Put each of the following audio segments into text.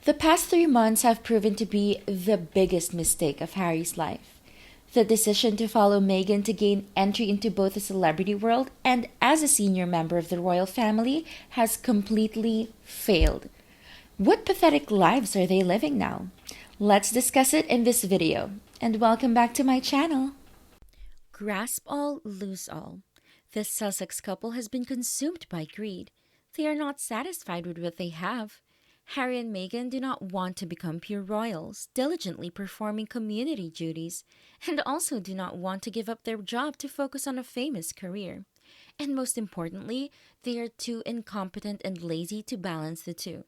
The past 3 months have proven to be the biggest mistake of Harry's life. The decision to follow Meghan to gain entry into both the celebrity world and as a senior member of the royal family has completely failed. What pathetic lives are they living now? Let's discuss it in this video. And welcome back to my channel. Grasp all, lose all. This Sussex couple has been consumed by greed. They are not satisfied with what they have. Harry and Meghan do not want to become pure royals, diligently performing community duties, and also do not want to give up their job to focus on a famous career. And most importantly, they are too incompetent and lazy to balance the two.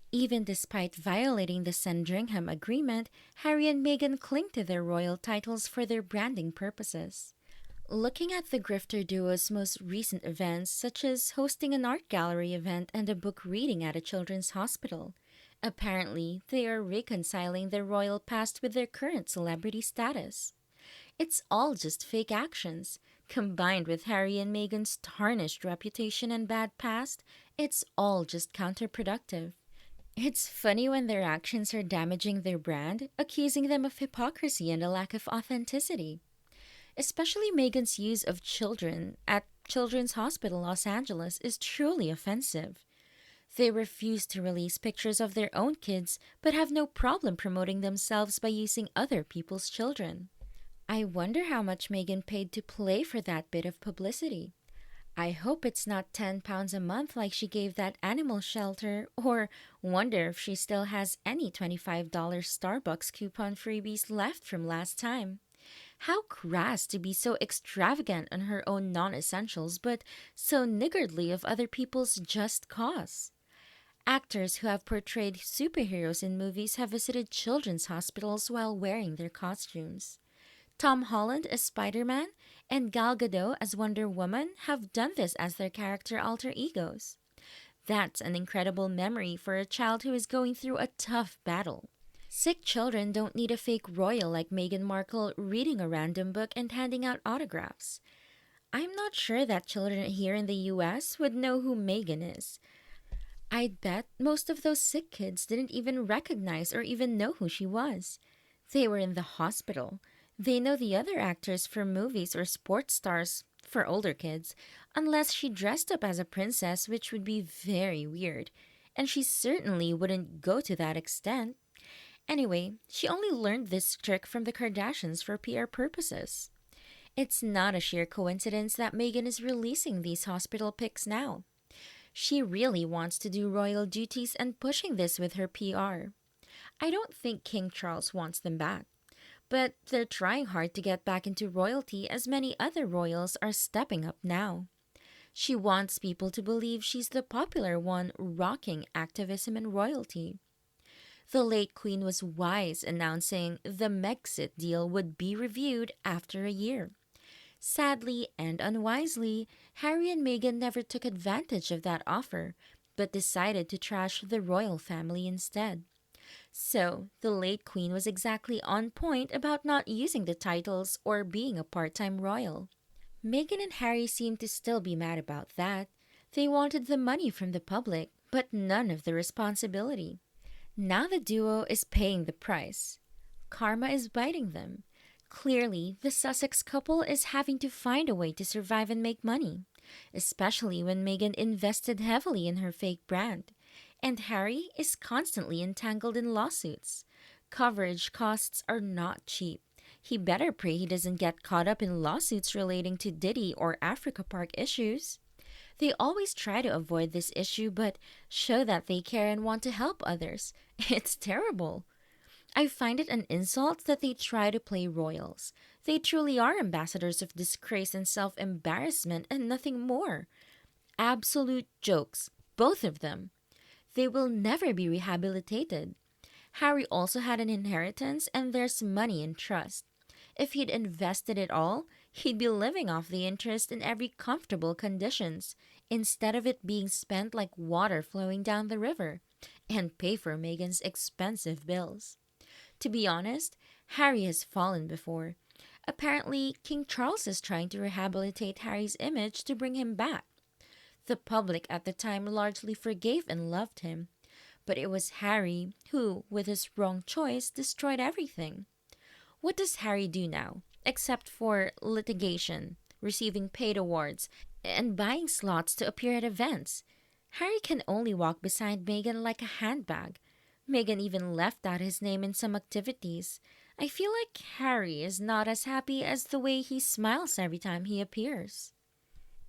Even despite violating the Sandringham Agreement, Harry and Meghan cling to their royal titles for their branding purposes. Looking at the grifter duo's most recent events, such as hosting an art gallery event and a book reading at a children's hospital, apparently they are reconciling their royal past with their current celebrity status. It's all just fake actions. Combined with Harry and Meghan's tarnished reputation and bad past, it's all just counterproductive. It's funny when their actions are damaging their brand, accusing them of hypocrisy and a lack of authenticity. Especially Meghan's use of children at Children's Hospital Los Angeles is truly offensive. They refuse to release pictures of their own kids but have no problem promoting themselves by using other people's children. I wonder how much Meghan paid to play for that bit of publicity. I hope it's not £10 a month like she gave that animal shelter, or wonder if she still has any $25 Starbucks coupon freebies left from last time. How crass to be so extravagant on her own non-essentials, but so niggardly of other people's just cause. Actors who have portrayed superheroes in movies have visited children's hospitals while wearing their costumes. Tom Holland as Spider-Man and Gal Gadot as Wonder Woman have done this as their character alter egos. That's an incredible memory for a child who is going through a tough battle. Sick children don't need a fake royal like Meghan Markle reading a random book and handing out autographs. I'm not sure that children here in the US would know who Meghan is. I'd bet most of those sick kids didn't even recognize or even know who she was. They were in the hospital. They know the other actors from movies or sports stars for older kids, unless she dressed up as a princess, which would be very weird. And she certainly wouldn't go to that extent. Anyway, she only learned this trick from the Kardashians for PR purposes. It's not a sheer coincidence that Meghan is releasing these hospital pics now. She really wants to do royal duties and pushing this with her PR. I don't think King Charles wants them back, but they're trying hard to get back into royalty as many other royals are stepping up now. She wants people to believe she's the popular one rocking activism and royalty. The late Queen was wise announcing the Megxit deal would be reviewed after a year. Sadly and unwisely, Harry and Meghan never took advantage of that offer, but decided to trash the royal family instead. So, the late Queen was exactly on point about not using the titles or being a part-time royal. Meghan and Harry seem to still be mad about that. They wanted the money from the public, but none of the responsibility. Now the duo is paying the price. Karma is biting them. Clearly, the Sussex couple is having to find a way to survive and make money, especially when Meghan invested heavily in her fake brand. And Harry is constantly entangled in lawsuits. Coverage costs are not cheap. He better pray he doesn't get caught up in lawsuits relating to Diddy or Africa Park issues. They always try to avoid this issue but show that they care and want to help others. It's terrible. I find it an insult that they try to play royals. They truly are ambassadors of disgrace and self-embarrassment and nothing more. Absolute jokes, both of them. They will never be rehabilitated. Harry also had an inheritance and there's money in trust. If he'd invested it all, he'd be living off the interest in every comfortable conditions, instead of it being spent like water flowing down the river, and pay for Meghan's expensive bills. To be honest, Harry has fallen before. Apparently, King Charles is trying to rehabilitate Harry's image to bring him back. The public at the time largely forgave and loved him, But it was Harry who, with his wrong choice, destroyed everything. What does Harry do now, except for litigation, receiving paid awards, and buying slots to appear at events? Harry can only walk beside Meghan like a handbag. Meghan even left out his name in some activities. I feel like Harry is not as happy as the way he smiles every time he appears.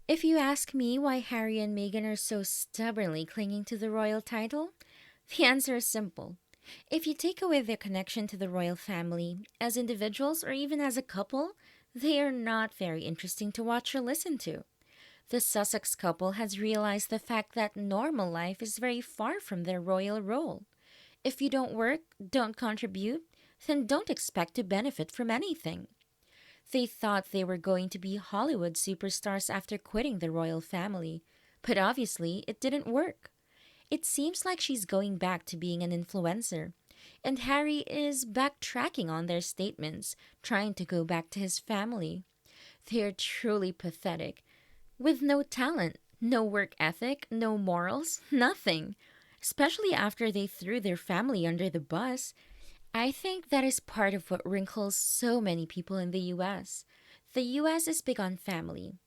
If you ask me why Harry and Meghan are so stubbornly clinging to the royal title, the answer is simple. If you take away their connection to the royal family, as individuals or even as a couple, they are not very interesting to watch or listen to. The Sussex couple has realized the fact that normal life is very far from their royal role. If you don't work, don't contribute, then don't expect to benefit from anything. They thought they were going to be Hollywood superstars after quitting the royal family, but obviously it didn't work. It seems like she's going back to being an influencer, and Harry is backtracking on their statements, trying to go back to his family. They're truly pathetic. With no talent, no work ethic, no morals, nothing. Especially after they threw their family under the bus. I think that is part of what wrinkles so many people in the US. The US is big on family.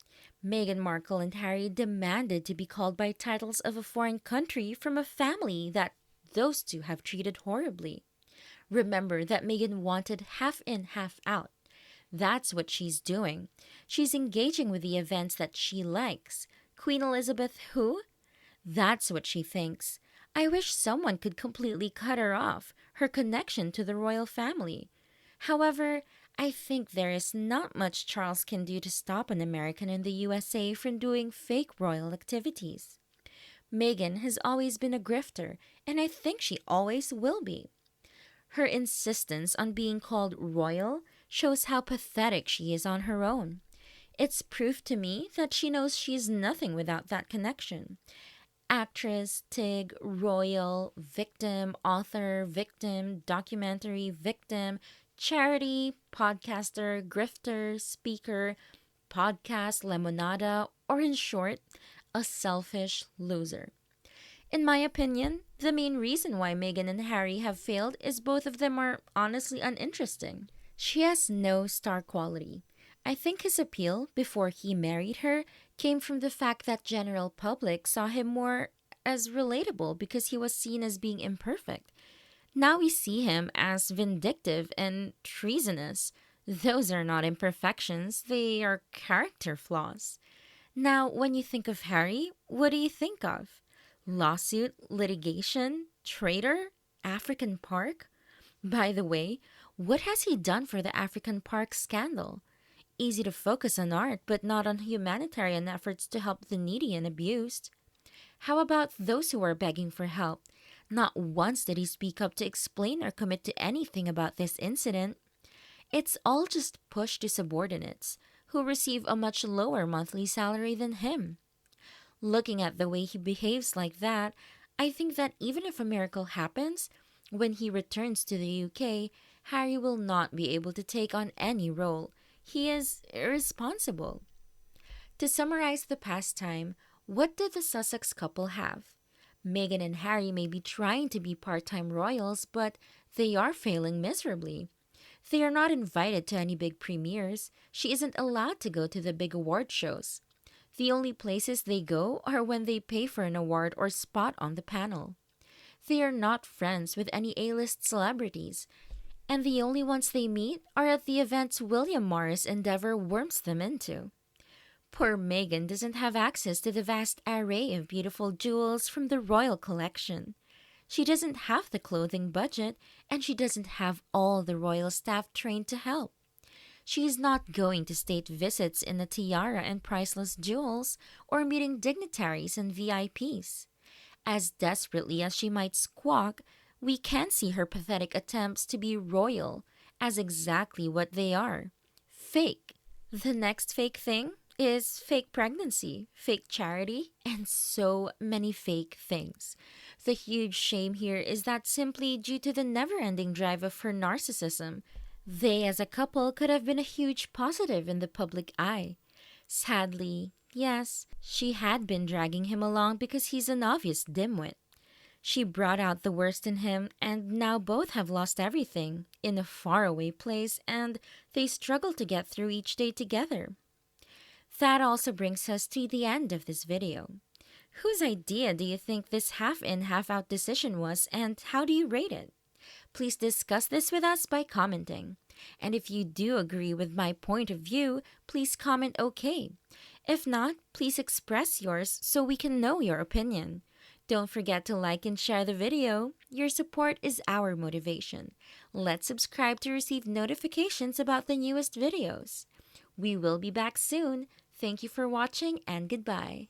Meghan Markle and Harry demanded to be called by titles of a foreign country from a family that those two have treated horribly. Remember that Meghan wanted half in, half out. That's what she's doing. She's engaging with the events that she likes. Queen Elizabeth who? That's what she thinks. I wish someone could completely cut her off, her connection to the royal family. However, I think there is not much Charles can do to stop an American in the USA from doing fake royal activities. Meghan has always been a grifter, and I think she always will be. Her insistence on being called royal shows how pathetic she is on her own. It's proof to me that she knows she is nothing without that connection. Actress, Tig, royal, victim, author, victim, documentary, victim, charity, podcaster, grifter, speaker, podcast, lemonada, or in short, a selfish loser. In my opinion, the main reason why Meghan and Harry have failed is both of them are honestly uninteresting. She has no star quality. I think his appeal before he married her came from the fact that general public saw him more as relatable because he was seen as being imperfect. Now we see him as vindictive and treasonous. Those are not imperfections, they are character flaws. Now, when you think of Harry, what do you think of? Lawsuit, litigation, traitor, African Park? By the way, what has he done for the African Park scandal? Easy to focus on art, but not on humanitarian efforts to help the needy and abused. How about those who are begging for help? Not once did he speak up to explain or commit to anything about this incident. It's all just push to subordinates, who receive a much lower monthly salary than him. Looking at the way he behaves like that, I think that even if a miracle happens, when he returns to the UK, Harry will not be able to take on any role. He is irresponsible. To summarize the past time, what did the Sussex couple have? Meghan and Harry may be trying to be part-time royals, but they are failing miserably. They are not invited to any big premieres. She isn't allowed to go to the big award shows. The only places they go are when they pay for an award or spot on the panel. They are not friends with any A-list celebrities, and the only ones they meet are at the events William Morris Endeavour worms them into. Poor Meghan doesn't have access to the vast array of beautiful jewels from the royal collection. She doesn't have the clothing budget, and she doesn't have all the royal staff trained to help. She is not going to state visits in a tiara and priceless jewels, or meeting dignitaries and VIPs. As desperately as she might squawk, we can see her pathetic attempts to be royal as exactly what they are. Fake. The next fake thing is fake pregnancy, fake charity, and so many fake things. The huge shame here is that simply due to the never-ending drive of her narcissism, they as a couple could have been a huge positive in the public eye. Sadly, yes, she had been dragging him along because he's an obvious dimwit. She brought out the worst in him, and now both have lost everything in a faraway place, and they struggle to get through each day together. That also brings us to the end of this video. Whose idea do you think this half-in, half-out decision was, and how do you rate it? Please discuss this with us by commenting. And if you do agree with my point of view, please comment OK. If not, please express yours so we can know your opinion. Don't forget to like and share the video. Your support is our motivation. Let's subscribe to receive notifications about the newest videos. We will be back soon. Thank you for watching and goodbye.